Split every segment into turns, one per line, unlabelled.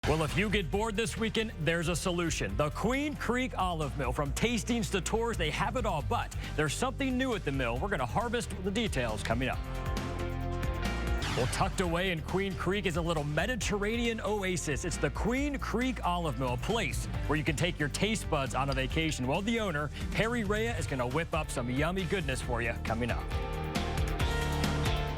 Well, if you get bored this weekend, there's a solution. The Queen Creek Olive Mill. From tastings to tours, they have it all, but there's something new at the mill. We're going to harvest the details coming up. Well, tucked away in Queen Creek is a little Mediterranean oasis. It's the Queen Creek Olive Mill, a place where you can take your taste buds on a vacation. Well, the owner, Perry Rea, is going to whip up some yummy goodness for you coming up.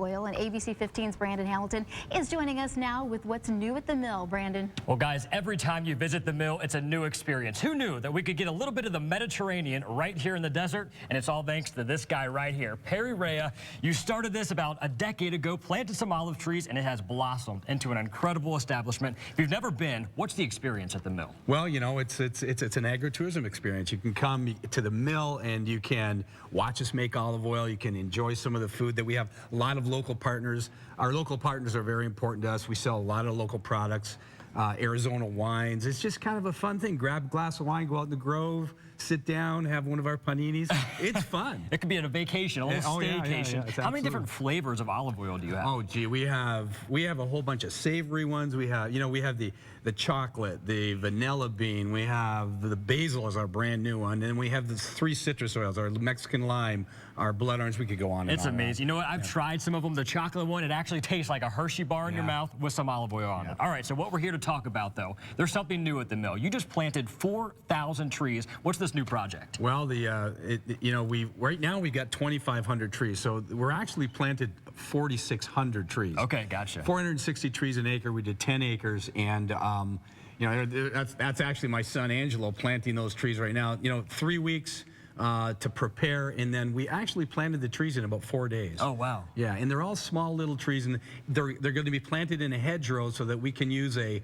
Oil, and ABC 15's Brandon Hamilton is joining us now with what's new at the mill. Brandon.
Well, guys, every time you visit the mill, it's a new experience. Who knew that we could get a little bit of the Mediterranean right here in the desert? And it's all thanks to this guy right here, Perry Rea. You started this about a decade ago, planted some olive trees, and it has blossomed into an incredible establishment. If you've never been, what's the experience at the mill?
Well, you know, it's an agritourism experience. You can come to the mill and you can watch us make olive oil. You can enjoy some of the food that we have. A lot of local partners. Our local partners are very important to us. We sell a lot of local products, Arizona wines. It's just kind of a fun thing. Grab a glass of wine, go out in the Grove, sit down, have one of our paninis. It's fun.
It could be a vacation, a little staycation. How many different flavors of olive oil do you have?
Oh, gee, we have a whole bunch of savory ones. We have, you know, we have the chocolate, the vanilla bean. We have the basil is our brand new one, and we have the 3 citrus oils, our Mexican lime, our blood orange. We could go on and on.
It's amazing. You know what? I've tried some of them. The chocolate one, it actually tastes like a Hershey bar in your mouth with some olive oil on it. All right, so what we're here to talk about, though, there's something new at the mill. You just planted 4,000 trees. What's this new project?
Well, you know, right now we've got 2,500 trees, so we're actually planted 4,600 trees.
Okay, gotcha.
460 trees an acre. We did 10 acres, and you know, that's actually my son Angelo planting those trees right now. You know, 3 weeks to prepare, and then we actually planted the trees in about 4 days.
Oh, wow.
Yeah, and they're all small little trees, and they're going to be planted in a hedgerow so that we can use a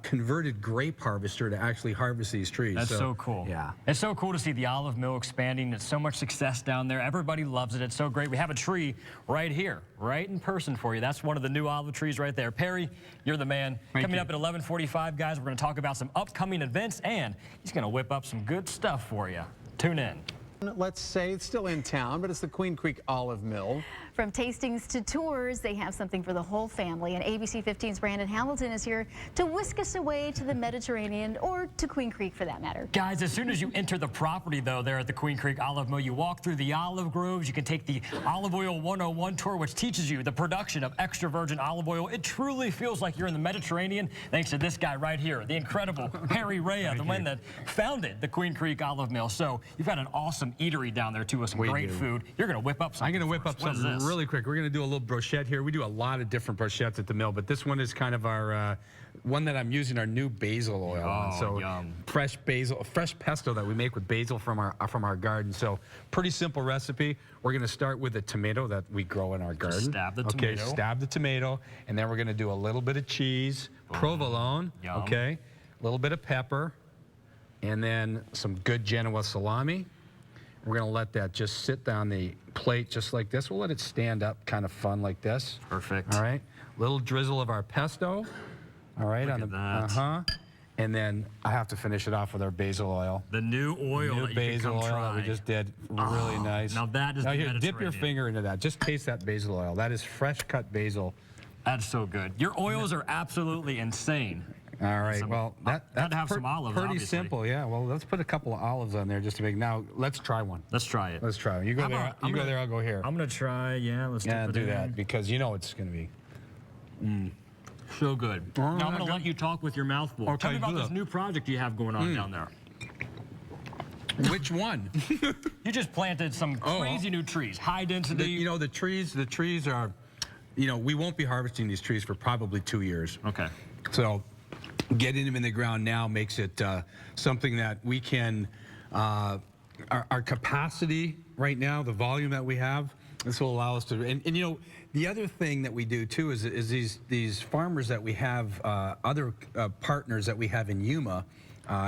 converted grape harvester to actually harvest these trees.
That's so cool.
Yeah.
It's so cool to see the olive mill expanding. It's so much success down there. Everybody loves it. It's so great. We have a tree right here, right in person for you. That's one of the new olive trees right there. Perry, you're the man. Coming up at 11:45, guys, we're going to talk about some upcoming events, and he's going to whip up some good stuff for you. Tune in.
Let's say it's still in town, but it's the Queen Creek Olive Mill.
From tastings to tours, they have something for the whole family. And ABC 15's Brandon Hamilton is here to whisk us away to the Mediterranean, or to Queen Creek for that matter.
Guys, as soon as you enter the property, though, there at the Queen Creek Olive Mill, you walk through the olive groves. You can take the Olive Oil 101 tour, which teaches you the production of extra virgin olive oil. It truly feels like you're in the Mediterranean, thanks to this guy right here, the incredible Perry Rea, the one that founded the Queen Creek Olive Mill. So you've got an awesome eatery down there, too, with some great food. You're going to whip up something.
I'm going to whip up something really quick. We're going to do a little brochette here. We do a lot of different brochettes at the mill, but this one is kind of our one that I'm using our new basil oil on. So
yum.
Fresh basil, fresh pesto that we make with basil from our garden. So pretty simple recipe. We're going to start with a tomato that we grow in our garden.
Just stab the tomato.
Okay, stab the tomato, and then we're going to do a little bit of cheese, provolone.
Yum.
Okay, a little bit of pepper, and then some good Genoa salami. We're going to let that just sit down the plate just like this. We'll let it stand up kind of fun like this.
Perfect.
All right. Little drizzle of our pesto. All right.
Look at that.
And then I have to finish it off with our basil oil.
The new oil that you
basil
can come
oil
try.
that we just did. Really nice.
Now that is
now
the
here, dip your
Mediterranean.
finger into that. Just taste that basil oil. That is fresh cut basil.
That's so good. Your oils are absolutely insane.
All right, well, that's
have some olives,
pretty
obviously.
simple, yeah. Well, let's put a couple of olives on there just to make, now, let's try one.
Let's try it.
Let's try one. You go there, you go there, I'll go here.
I'm going to try, let's
do that, because you know it's going to be.
So good. Now I'm going to let you talk with your mouth full. Tell me about this new project you have going on down there.
Which one?
You just planted some crazy new trees, high density.
You know, the trees are, you know, we won't be harvesting these trees for probably 2 years.
Okay.
So getting them in the ground now makes it something that we can, our capacity right now, the volume that we have, this will allow us to, and you know, the other thing that we do too is these farmers that we have, other partners that we have in Yuma,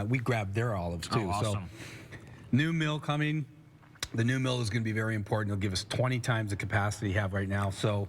we grab their olives too.
Oh, awesome.
So new mill coming. The new mill is going to be very important. It'll give us 20 times the capacity we have right now. So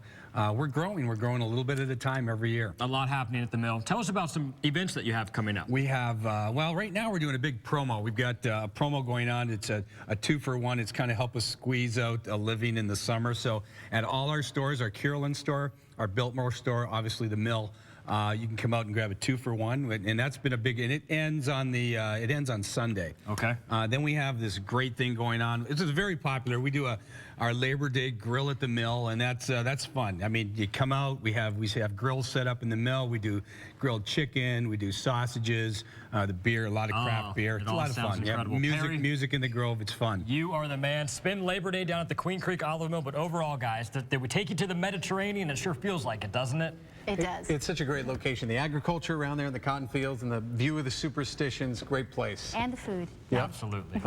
we're growing. We're growing a little bit at a time every year.
A lot happening at the mill. Tell us about some events that you have coming up.
We have, well, right now we're doing a big promo. We've got a promo going on. It's a 2-for-1. It's kind of help us squeeze out a living in the summer. So at all our stores, our Kierland store, our Biltmore store, obviously the mill, You can come out and grab a 2-for-1, and that's been a big. And it ends on Sunday.
Okay.
Then we have this great thing going on. This is very popular. We do our Labor Day grill at the mill, and that's fun. I mean, you come out. We have grills set up in the mill. We do grilled chicken. We do sausages. The beer, a lot of craft beer.
It
It's a
all
lot of
sounds
fun. Yeah,
incredible. Perry,
music in the Grove. It's fun.
you are the man. Spend Labor Day down at the Queen Creek Olive Mill, but overall, guys, they would take you to the Mediterranean. It sure feels like it, doesn't it?
It does.
It's such a great location. The agriculture around there in the cotton fields and the view of the superstitions, great place.
And the food.
Absolutely.